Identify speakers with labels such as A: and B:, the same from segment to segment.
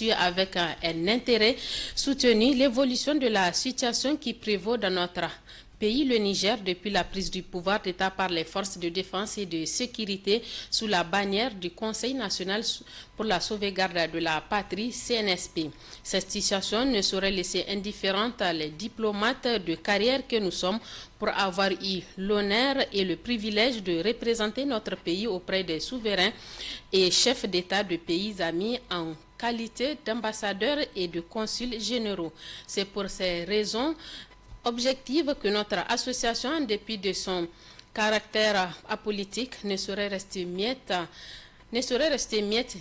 A: suit avec un intérêt soutenu l'évolution de la situation qui prévaut dans notre pays, le Niger, depuis la prise du pouvoir d'État par les forces de défense et de sécurité sous la bannière du Conseil national pour la sauvegarde de la patrie, CNSP. Cette situation ne saurait laisser indifférente les diplomates de carrière que nous sommes pour avoir eu l'honneur et le privilège de représenter notre pays auprès des souverains et chefs d'État de pays amis en qualité d'ambassadeurs et de consuls généraux. C'est pour ces raisons objective que notre association, en dépit de son caractère apolitique, ne saurait rester miette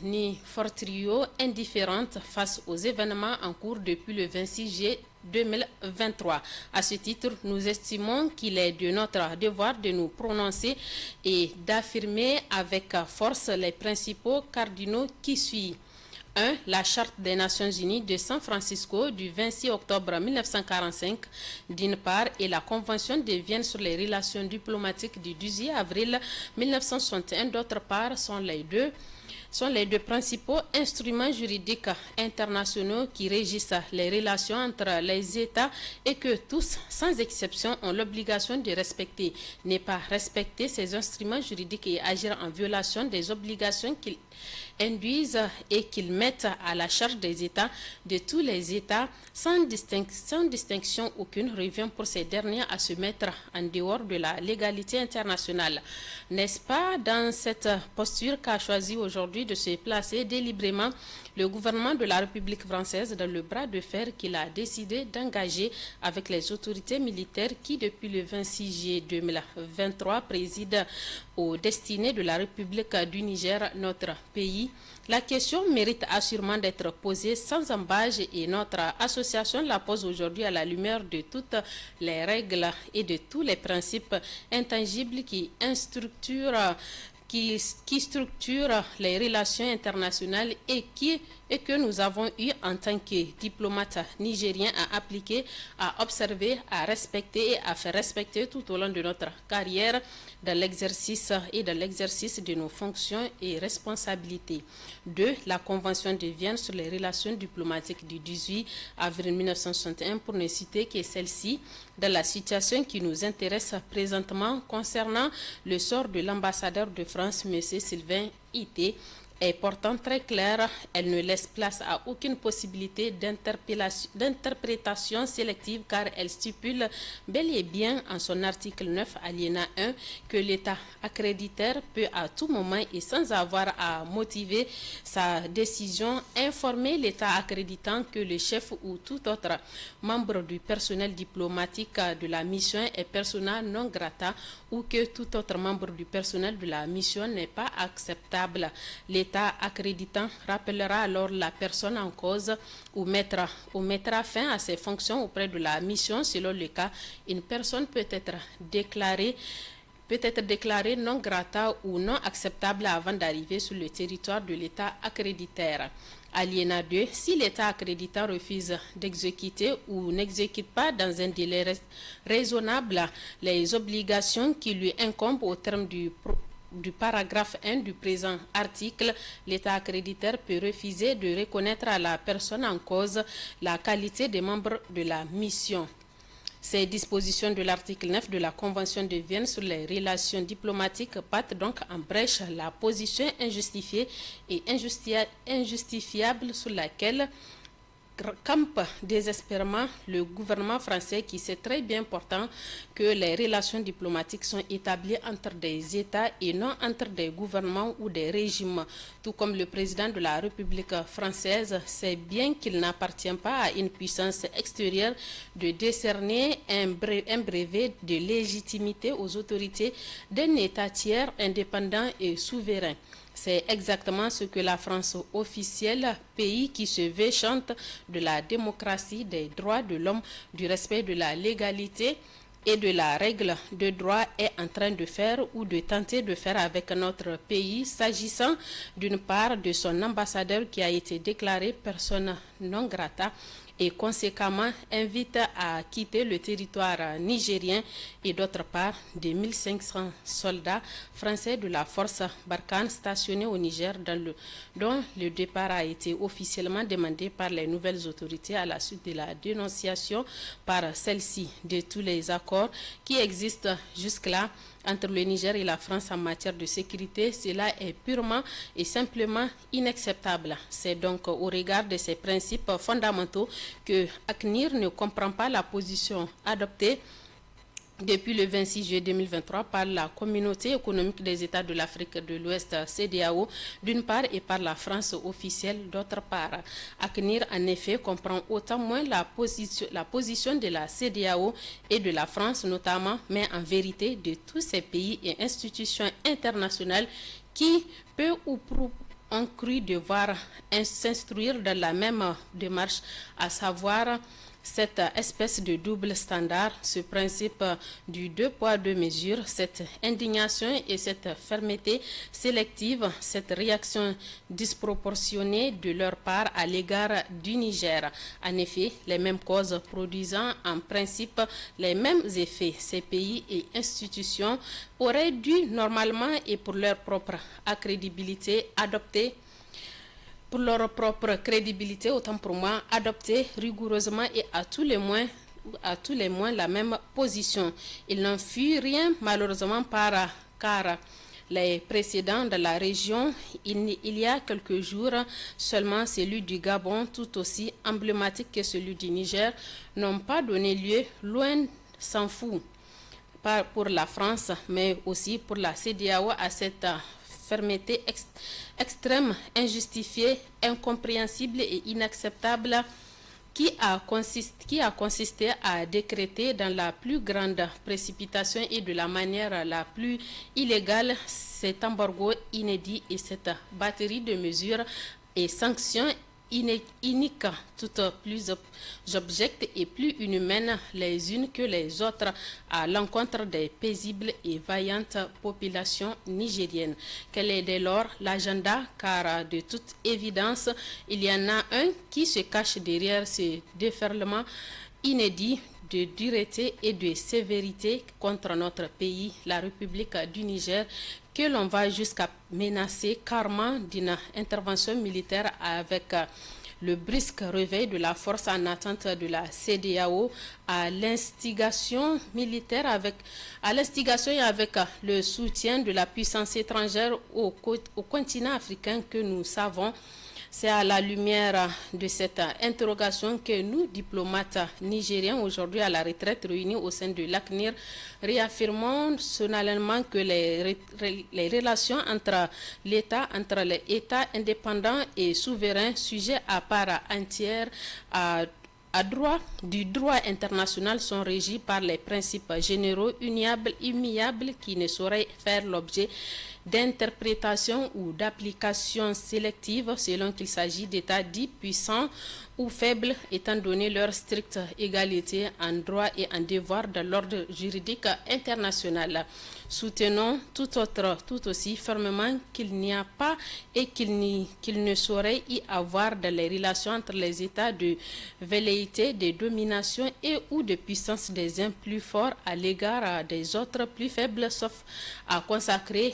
A: ni fortrio indifférente face aux événements en cours depuis le 26 juillet 2023. À ce titre, nous estimons qu'il est de notre devoir de nous prononcer et d'affirmer avec force les principaux cardinaux qui suivent. 1. La Charte des Nations Unies de San Francisco du 26 octobre 1945 d'une part et la Convention de Vienne sur les relations diplomatiques du 18 avril 1961 d'autre part sont les deux principaux instruments juridiques internationaux qui régissent les relations entre les États et que tous, sans exception, ont l'obligation de respecter. Ne pas respecter ces instruments juridiques et agir en violation des obligations qu'ils induisent et qu'ils mettent à la charge des États, de tous les États, sans distinction aucune, revient pour ces derniers à se mettre en dehors de la légalité internationale. N'est-ce pas dans cette posture qu'a choisi aujourd'hui de se placer délibérément le gouvernement de la République française dans le bras de fer qu'il a décidé d'engager avec les autorités militaires qui, depuis le 26 juillet 2023, président aux destinées de la République du Niger, notre pays? La question mérite assurément d'être posée sans embâche et notre association la pose aujourd'hui à la lumière de toutes les règles et de tous les principes intangibles qui structurent les relations internationales et que nous avons eu en tant que diplomates nigériens à appliquer, à observer, à respecter et à faire respecter tout au long de notre carrière dans l'exercice de nos fonctions et responsabilités. 2. La Convention de Vienne sur les relations diplomatiques du 18 avril 1961, pour ne citer que celle-ci, dans la situation qui nous intéresse présentement concernant le sort de l'ambassadeur de France, M. Sylvain Ité, est pourtant très claire. Elle ne laisse place à aucune possibilité d'interprétation sélective car elle stipule bel et bien en son article 9 alinéa 1 que l'État accréditaire peut à tout moment et sans avoir à motiver sa décision informer l'État accréditant que le chef ou tout autre membre du personnel diplomatique de la mission est persona non grata ou que tout autre membre du personnel de la mission n'est pas acceptable. L'État accréditant rappellera alors la personne en cause ou mettra fin à ses fonctions auprès de la mission. Selon le cas, une personne peut être déclarée non grata ou non acceptable avant d'arriver sur le territoire de l'État accréditaire. Alinéa 2. Si l'État accréditant refuse d'exécuter ou n'exécute pas dans un délai raisonnable les obligations qui lui incombent au terme du paragraphe 1 du présent article, l'État accréditaire peut refuser de reconnaître à la personne en cause la qualité de membre de la mission. Ces dispositions de l'article 9 de la Convention de Vienne sur les relations diplomatiques battent donc en brèche la position injustifiée et injustifiable sur laquelle campe désespérément le gouvernement français qui sait très bien pourtant que les relations diplomatiques sont établies entre des États et non entre des gouvernements ou des régimes. Tout comme le président de la République française sait bien qu'il n'appartient pas à une puissance extérieure de décerner un brevet de légitimité aux autorités d'un État tiers indépendant et souverain. C'est exactement ce que la France officielle, pays qui se veut chante de la démocratie, des droits de l'homme, du respect de la légalité et de la règle de droit, est en train de faire ou de tenter de faire avec notre pays, s'agissant d'une part de son ambassadeur qui a été déclaré persona non grata et conséquemment invite à quitter le territoire nigérien et d'autre part des 1500 soldats français de la force Barkhane stationnés au Niger dont le départ a été officiellement demandé par les nouvelles autorités à la suite de la dénonciation par celle-ci de tous les accords qui existent jusque-là entre le Niger et la France en matière de sécurité. Cela est purement et simplement inacceptable. C'est donc au regard de ces principes fondamentaux que ACNIR ne comprend pas la position adoptée depuis le 26 juillet 2023 par la Communauté économique des États de l'Afrique de l'Ouest, CEDEAO, d'une part, et par la France officielle, d'autre part. ACNIR, en effet, comprend autant moins la position de la CEDEAO et de la France notamment, mais en vérité de tous ces pays et institutions internationales qui, peu ou prou, ont cru devoir s'instruire dans la même démarche, à savoir cette espèce de double standard, ce principe du deux poids deux mesures, cette indignation et cette fermeté sélective, cette réaction disproportionnée de leur part à l'égard du Niger. En effet, les mêmes causes produisant en principe les mêmes effets, ces pays et institutions auraient dû normalement et pour leur propre crédibilité adopter autant pour moi, adopter rigoureusement et à tous les moins la même position. Il n'en fut rien malheureusement car les précédents de la région, il y a quelques jours seulement, celui du Gabon, tout aussi emblématique que celui du Niger, n'ont pas donné lieu, loin s'en fout, pas pour la France, mais aussi pour la CEDEAO à cette fermeté extrême, injustifiée, incompréhensible et inacceptable qui a consisté à décréter dans la plus grande précipitation et de la manière la plus illégale cet embargo inédit et cette batterie de mesures et sanctions iniques, toutes plus abjectes et plus inhumaines les unes que les autres à l'encontre des paisibles et vaillantes populations nigériennes. Quel est dès lors l'agenda? Car de toute évidence, il y en a un qui se cache derrière ce déferlement inédit de dureté et de sévérité contre notre pays, la République du Niger, que l'on va jusqu'à menacer carrément d'une intervention militaire avec le brusque réveil de la force en attente de la CEDEAO à l'instigation militaire et avec le soutien de la puissance étrangère au continent africain que nous savons. C'est à la lumière de cette interrogation que nous, diplomates nigériens, aujourd'hui à la retraite réunis au sein de l'ACNIR, réaffirmons solennellement que les relations entre les États indépendants et souverains, sujets à part entière du droit international, sont régis par les principes généraux, immuables, qui ne sauraient faire l'objet d'interprétation ou d'application sélective selon qu'il s'agit d'États dits puissants ou faibles, étant donné leur stricte égalité en droit et en devoir dans l'ordre juridique international. Soutenons tout aussi fermement qu'il n'y a pas et qu'il ne saurait y avoir dans les relations entre les États de velléité, de domination et ou de puissance des uns plus forts à l'égard des autres plus faibles, sauf à consacrer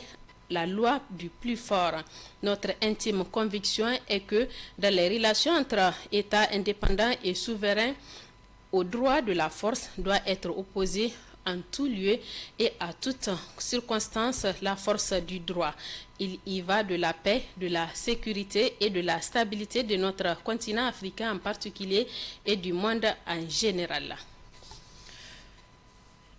A: la loi du plus fort. Notre intime conviction est que dans les relations entre États indépendants et souverains, au droit de la force doit être opposé en tout lieu et à toute circonstance la force du droit. Il y va de la paix, de la sécurité et de la stabilité de notre continent africain en particulier et du monde en général.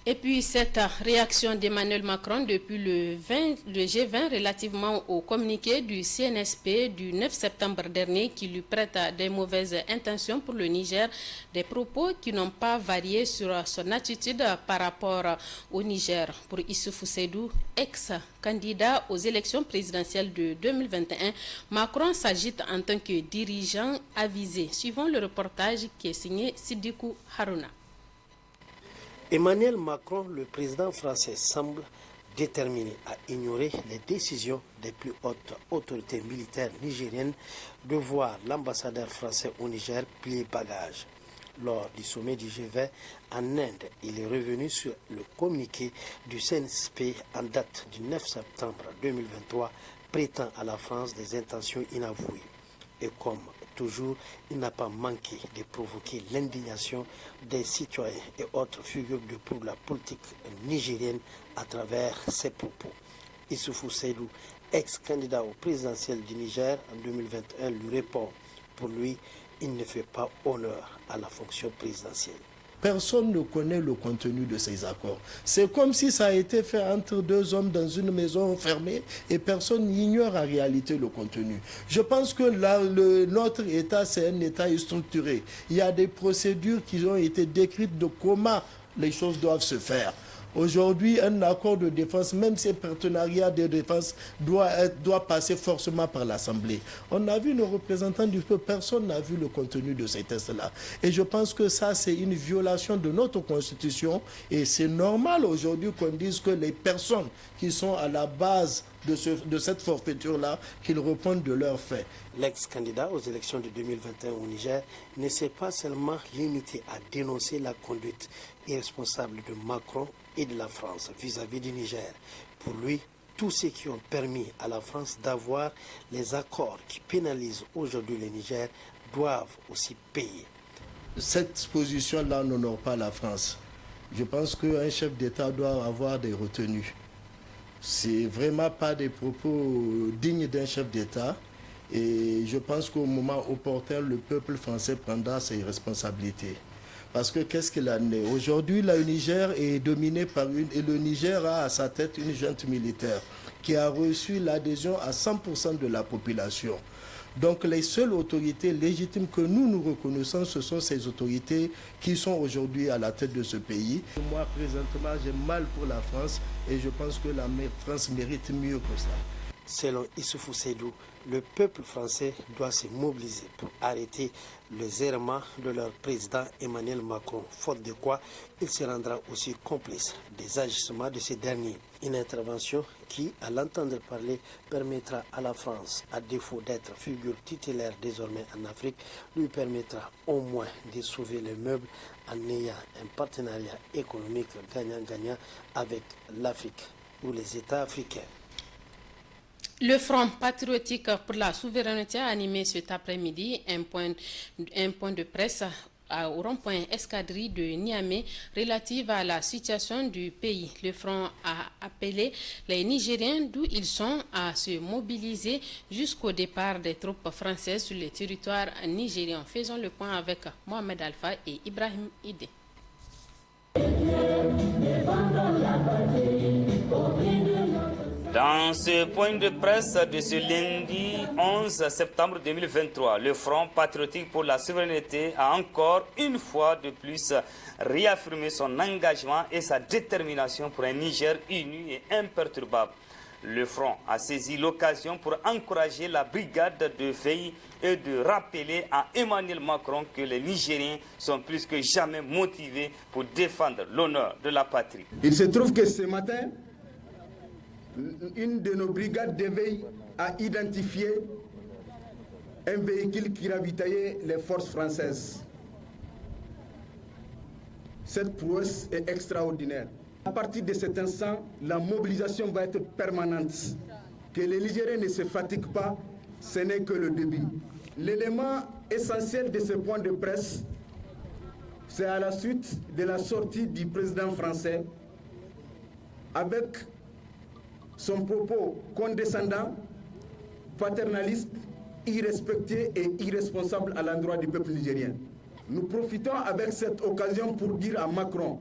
A: Et puis cette réaction d'Emmanuel Macron depuis le G20 relativement au communiqué du CNSP du 9 septembre dernier qui lui prête des mauvaises intentions pour le Niger, des propos qui n'ont pas varié sur son attitude par rapport au Niger. Pour Issoufou Seydou, ex-candidat aux élections présidentielles de 2021, Macron s'agite en tant que dirigeant avisé. Suivons le reportage qui est signé Sidikou Harouna.
B: Emmanuel Macron, le président français, semble déterminé à ignorer les décisions des plus hautes autorités militaires nigériennes de voir l'ambassadeur français au Niger plier bagage. Lors du sommet du G20 en Inde, il est revenu sur le communiqué du CNSP en date du 9 septembre 2023, prêtant à la France des intentions inavouées. Et comme toujours, il n'a pas manqué de provoquer l'indignation des citoyens et autres figures de proue de la politique nigérienne à travers ses propos. Issoufou Seydou, ex-candidat au présidentiel du Niger en 2021, lui répond. Pour lui, il ne fait pas honneur à la fonction présidentielle.
C: Personne ne connaît le contenu de ces accords. C'est comme si ça a été fait entre deux hommes dans une maison fermée et personne n'ignore en réalité le contenu. Je pense que là, notre État, c'est un État structuré. Il y a des procédures qui ont été décrites de comment les choses doivent se faire. Aujourd'hui, un accord de défense, même ces partenariats de défense, doit passer forcément par l'Assemblée. On a vu nos représentants du peuple, personne n'a vu le contenu de ces tests-là. Et je pense que ça, c'est une violation de notre Constitution. Et c'est normal aujourd'hui qu'on dise que les personnes qui sont à la base de cette forfaiture-là, qu'ils répondent de leurs faits.
B: L'ex-candidat aux élections de 2021 au Niger ne s'est pas seulement limité à dénoncer la conduite irresponsable de Macron et de la France vis-à-vis du Niger. Pour lui, tous ceux qui ont permis à la France d'avoir les accords qui pénalisent aujourd'hui le Niger doivent aussi payer.
C: Cette position-là n'honore pas la France. Je pense qu'un chef d'État doit avoir des retenues. C'est vraiment pas des propos dignes d'un chef d'État. Et je pense qu'au moment opportun, le peuple français prendra ses responsabilités. Parce que qu'est-ce qu'il en est? Aujourd'hui, le Niger est dominé et le Niger a à sa tête une junte militaire qui a reçu l'adhésion à 100% de la population. Donc les seules autorités légitimes que nous reconnaissons, ce sont ces autorités qui sont aujourd'hui à la tête de ce pays. Moi, présentement, j'ai mal pour la France et je pense que la France mérite mieux que ça.
B: Selon Issoufou Seydou, le peuple français doit se mobiliser pour arrêter les errements de leur président Emmanuel Macron, faute de quoi il se rendra aussi complice des agissements de ces derniers. Une intervention qui, à l'entendre parler, permettra à la France, à défaut d'être figure titulaire désormais en Afrique, lui permettra au moins de sauver le meuble en ayant un partenariat économique gagnant-gagnant avec l'Afrique ou les États africains.
A: Le Front patriotique pour la souveraineté a animé cet après-midi un point de presse au rond-point Escadrille de Niamey relative à la situation du pays. Le Front a appelé les Nigériens d'où ils sont à se mobiliser jusqu'au départ des troupes françaises sur le territoire nigérien. Faisons le point avec Mohamed Alpha et Ibrahim Ide.
D: Dans ce point de presse de ce lundi 11 septembre 2023, le Front patriotique pour la souveraineté a encore une fois de plus réaffirmé son engagement et sa détermination pour un Niger uni et imperturbable. Le Front a saisi l'occasion pour encourager la brigade de veille et de rappeler à Emmanuel Macron que les Nigériens sont plus que jamais motivés pour défendre l'honneur de la patrie.
E: Il se trouve que ce matin, une de nos brigades d'éveil a identifié un véhicule qui ravitaillait les forces françaises. Cette prouesse est extraordinaire. À partir de cet instant, la mobilisation va être permanente. Que les Nigériens ne se fatiguent pas, ce n'est que le début. L'élément essentiel de ce point de presse, c'est à la suite de la sortie du président français avec son propos condescendant, paternaliste, irrespectueux et irresponsable à l'endroit du peuple nigérien. Nous profitons avec cette occasion pour dire à Macron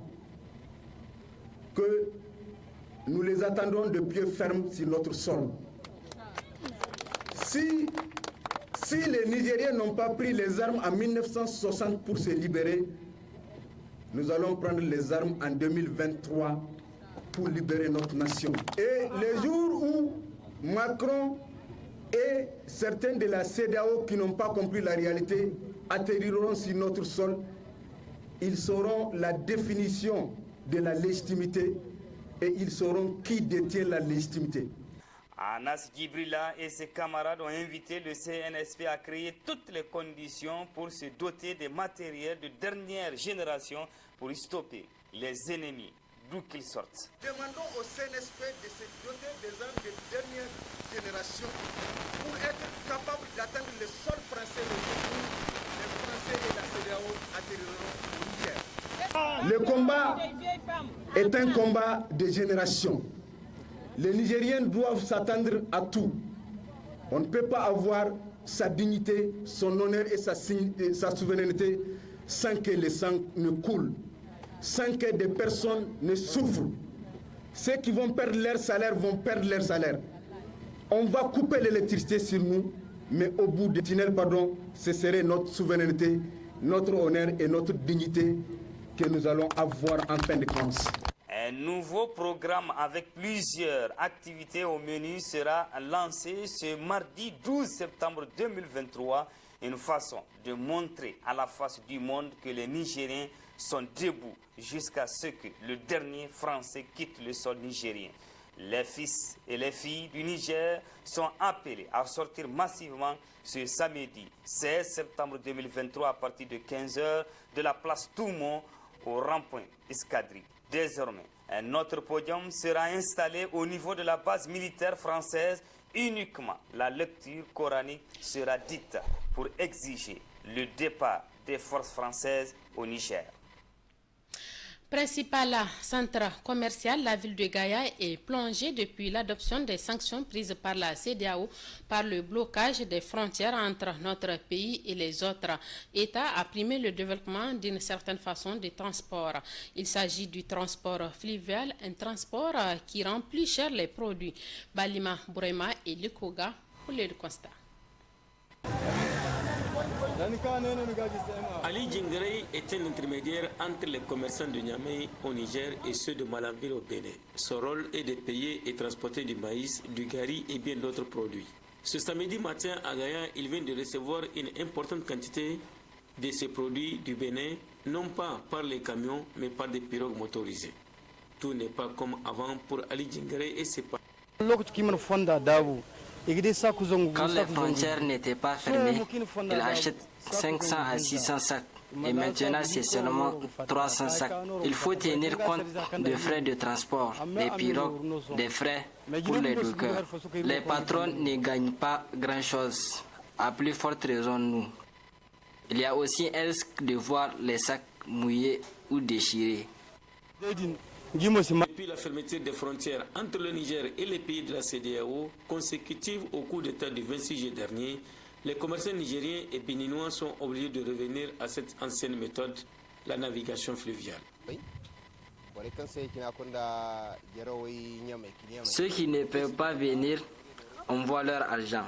E: que nous les attendons de pied ferme sur notre sol. Si les Nigériens n'ont pas pris les armes en 1960 pour se libérer, nous allons prendre les armes en 2023 pour libérer notre nation. Et le jour où Macron et certains de la CEDEAO qui n'ont pas compris la réalité atterriront sur notre sol, ils sauront la définition de la légitimité et ils sauront qui détient la légitimité.
D: Anas Gibrila et ses camarades ont invité le CNSP à créer toutes les conditions pour se doter des matériels de dernière génération pour stopper les ennemis, d'où qu'ils sortent.
E: Demandons au CNSP de se doter des armes de dernière génération pour être capable d'atteindre le sol français le jour où les Français et la CEDEAO atterriront au Niger. Le combat est un combat de génération. Les Nigériens doivent s'attendre à tout. On ne peut pas avoir sa dignité, son honneur et sa souveraineté sans que le sang ne coule, sans que des personnes ne souffrent. Ceux qui vont perdre leur salaire vont perdre leur salaire. On va couper l'électricité sur nous, mais au bout du tunnel, ce serait notre souveraineté, notre honneur et notre dignité que nous allons avoir en fin de compte.
D: Un nouveau programme avec plusieurs activités au menu sera lancé ce mardi 12 septembre 2023. Une façon de montrer à la face du monde que les Nigériens sont debout jusqu'à ce que le dernier Français quitte le sol nigérien. Les fils et les filles du Niger sont appelés à sortir massivement ce samedi 16 septembre 2023 à partir de 15h de la place Toumont au rond-point Escadrille. Désormais, un autre podium sera installé au niveau de la base militaire française. Uniquement la lecture coranique sera dite pour exiger le départ des forces françaises au Niger.
A: Principal centre commercial, la ville de Gaïa est plongée depuis l'adoption des sanctions prises par la CEDEAO par le blocage des frontières entre notre pays et les autres États a primé le développement d'une certaine façon de transport. Il s'agit du transport fluvial, un transport qui rend plus cher les produits. Balima Bourema et Lukoga pour le constat.
F: Ali Djingarey est un intermédiaire entre les commerçants de Niamey au Niger et ceux de Malanville au Bénin. Son rôle est de payer et transporter du maïs, du gari et bien d'autres produits. Ce samedi matin à Gaïa, il vient de recevoir une importante quantité de ces produits du Bénin, non pas par les camions, mais par des pirogues motorisées. Tout n'est pas comme avant pour Ali Djingarey et ses parents.
G: Quand les frontières n'étaient pas fermées, il achète 500 à 600 sacs. Et maintenant, c'est seulement 300 sacs. Il faut tenir compte des frais de transport, des pirogues, des frais pour les dockers. Les patrons ne gagnent pas grand-chose, à plus forte raison nous. Il y a aussi un risque de voir les sacs mouillés ou déchirés.
F: Depuis la fermeture des frontières entre le Niger et les pays de la CEDEAO, consécutive au coup d'État du 26 juillet dernier, les commerçants nigériens et béninois sont obligés de revenir à cette ancienne méthode, la navigation fluviale.
G: Ceux qui ne peuvent pas venir envoient leur argent.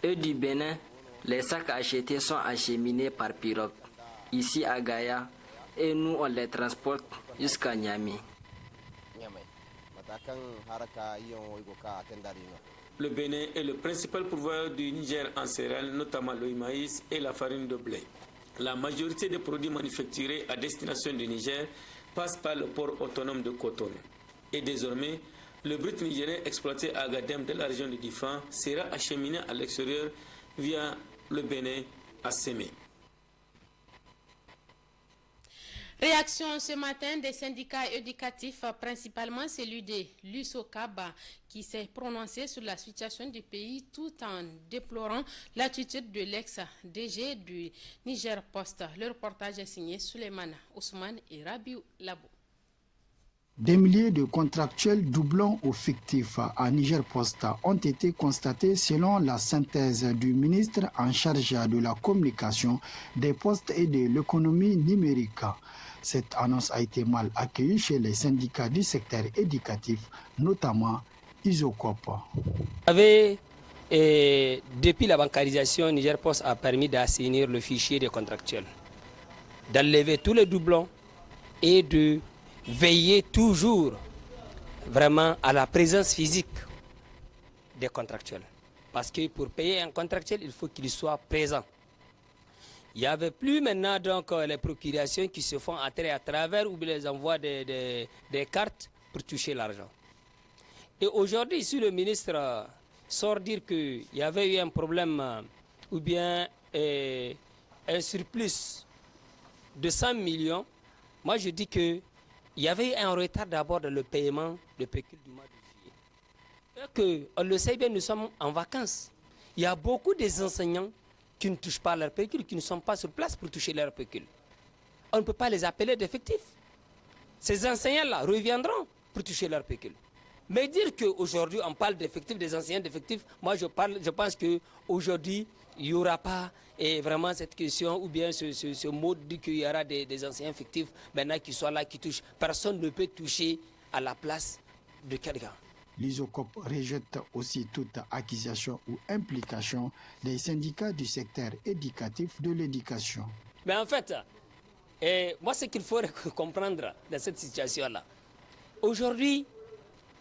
G: Eux du Bénin, les sacs achetés sont acheminés par pirogue, ici à Gaïa, et nous on les transporte jusqu'à Niamey.
F: Le Bénin est le principal pourvoyeur du Niger en céréales, notamment le maïs et la farine de blé. La majorité des produits manufacturés à destination du Niger passent par le port autonome de Cotonou. Et désormais, le brut nigérien exploité à Agadem de la région de Difa sera acheminé à l'extérieur via le Bénin à Sémé.
A: Réaction ce matin des syndicats éducatifs, principalement celui de l'USOCAB, qui s'est prononcé sur la situation du pays tout en déplorant l'attitude de l'ex-DG du Niger Post. Le reportage est signé Souleymane Ousmane et Rabiou Labo.
H: Des milliers de contractuels doublons ou fictifs à Niger Post ont été constatés selon la synthèse du ministre en charge de la communication, des postes et de l'économie numérique. Cette annonce a été mal accueillie chez les syndicats du secteur éducatif, notamment ISOCOP.
I: Depuis la bancarisation, Niger Post a permis d'assainir le fichier des contractuels, d'enlever tous les doublons et de veiller toujours vraiment à la présence physique des contractuels. Parce que pour payer un contractuel, il faut qu'il soit présent. Il n'y avait plus maintenant donc les procurations qui se font à travers ou les envois des cartes pour toucher l'argent. Et aujourd'hui, si le ministre sort dire qu'il y avait eu un problème ou bien un surplus de 100 millions, moi je dis qu'il y avait eu un retard d'abord dans le paiement de pécule du mois de juillet. Et on le sait bien, nous sommes en vacances. Il y a beaucoup des enseignants qui ne touchent pas leur pécule, qui ne sont pas sur place pour toucher leur pécule. On ne peut pas les appeler d'effectifs. Ces enseignants-là reviendront pour toucher leur pécule. Mais dire qu'aujourd'hui on parle d'effectifs, des enseignants d'effectifs, moi je pense qu'aujourd'hui il n'y aura pas vraiment cette question ou bien ce mot dit qu'il y aura des enseignants effectifs maintenant qui soient là, qui touchent. Personne ne peut toucher à la place de quelqu'un.
H: L'ISOCOP rejette aussi toute accusation ou implication des syndicats du secteur éducatif de l'éducation.
I: Mais en fait, moi ce qu'il faut comprendre dans cette situation-là, aujourd'hui,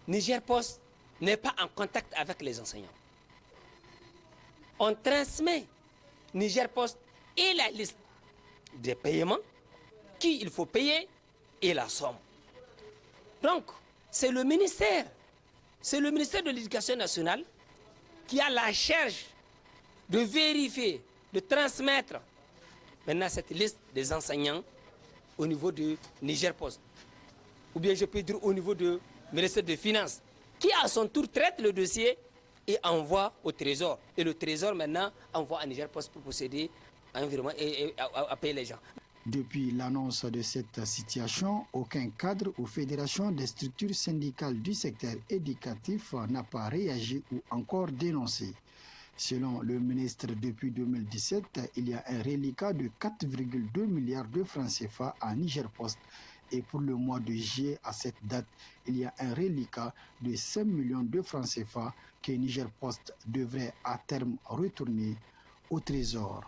I: Niger Post n'est pas en contact avec les enseignants. On transmet Niger Post et la liste des paiements, qui il faut payer et la somme. Donc, c'est le ministère de l'Éducation nationale qui a la charge de vérifier, de transmettre maintenant cette liste des enseignants au niveau de Niger Post. Ou bien je peux dire au niveau du ministère des Finances, qui à son tour traite le dossier et envoie au Trésor. Et le Trésor maintenant envoie à Niger Post pour procéder à un virement et à payer les gens.
H: Depuis l'annonce de cette situation, aucun cadre ou fédération des structures syndicales du secteur éducatif n'a pas réagi ou encore dénoncé. Selon le ministre, depuis 2017, il y a un reliquat de 4,2 milliards de francs CFA à Niger Post. Et pour le mois de juillet, à cette date, il y a un reliquat de 5 millions de francs CFA que Niger Post devrait à terme retourner au Trésor.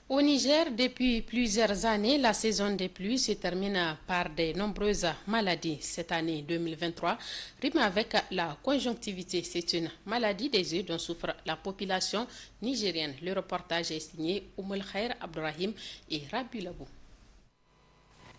A: Au Niger, depuis plusieurs années, la saison des pluies se termine par de nombreuses maladies. Cette année 2023 rime avec la conjonctivité. C'est une maladie des yeux dont souffre la population nigérienne. Le reportage est signé Oumoul Khair Abdourahim et Rabi Labou.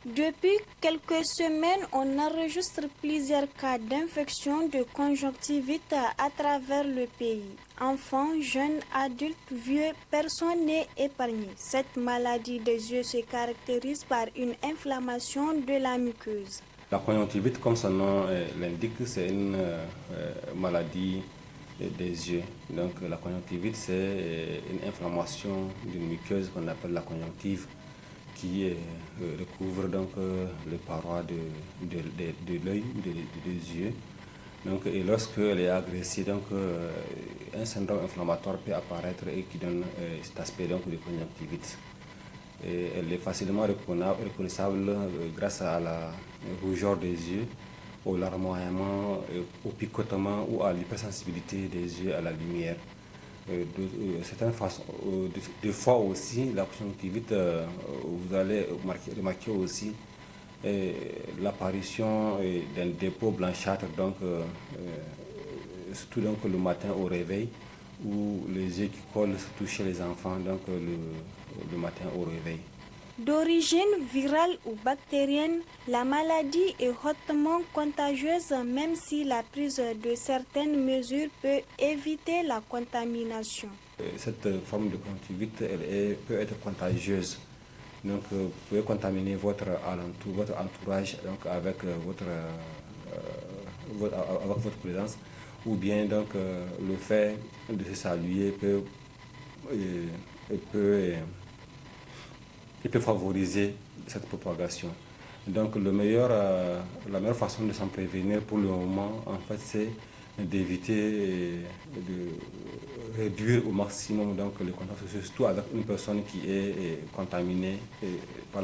J: Depuis quelques semaines, on enregistre plusieurs cas d'infection de conjonctivite à travers le pays. Enfants, jeunes, adultes, vieux, personne n'est épargné. Cette maladie des yeux se caractérise par une inflammation de la muqueuse.
K: La conjonctivite, comme son nom l'indique, c'est une maladie des yeux. Donc la conjonctivite, c'est une inflammation d'une muqueuse qu'on appelle la conjonctive, qui recouvre donc les parois de l'œil ou des yeux. Donc, et lorsqu'elle est agressée, donc, un syndrome inflammatoire peut apparaître et qui donne cet aspect donc, de conjonctivite. Et elle est facilement reconnaissable grâce à la rougeur des yeux, au larmoiement, au picotement ou à l'hypersensibilité des yeux à la lumière. Des fois aussi, la conjonctivite, vous allez remarquer aussi l'apparition d'un dépôt blanchâtre, donc, surtout donc, le matin au réveil, ou les yeux qui collent, surtout chez les enfants, donc, le matin au réveil.
J: D'origine virale ou bactérienne, la maladie est hautement contagieuse même si la prise de certaines mesures peut éviter la contamination.
K: Cette forme de conjonctivite peut être contagieuse. Donc vous pouvez contaminer votre entourage donc, avec votre présence, ou bien donc, le fait de se saluer peut favoriser cette propagation. Donc la meilleure façon de s'en prévenir pour le moment, en fait, c'est d'éviter de réduire au maximum donc, les contacts sociaux, surtout avec une personne qui est contaminée par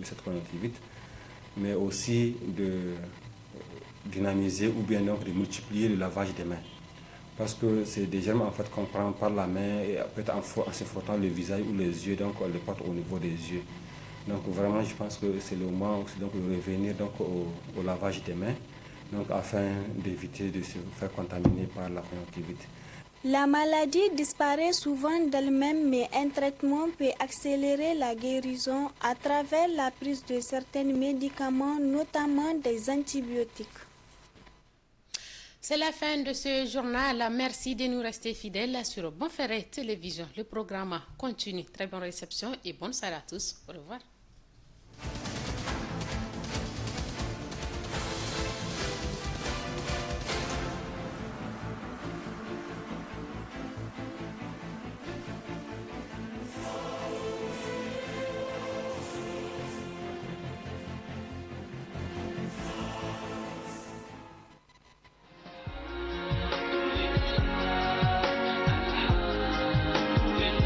K: cette conjonctivite, mais aussi de dynamiser ou bien donc de multiplier le lavage des mains. Parce que c'est des germes en fait, qu'on prend par la main et peut-être en se frottant le visage ou les yeux, donc on les porte au niveau des yeux. Donc vraiment, je pense que c'est le moment aussi, donc, de revenir donc, au lavage des mains, donc, afin d'éviter de se faire contaminer par la conjonctivite.
J: La maladie disparaît souvent d'elle-même, mais un traitement peut accélérer la guérison à travers la prise de certains médicaments, notamment des antibiotiques.
A: C'est la fin de ce journal. Merci de nous rester fidèles sur Bonferré Télévision. Le programme continue. Très bonne réception et bonne soirée à tous. Au revoir.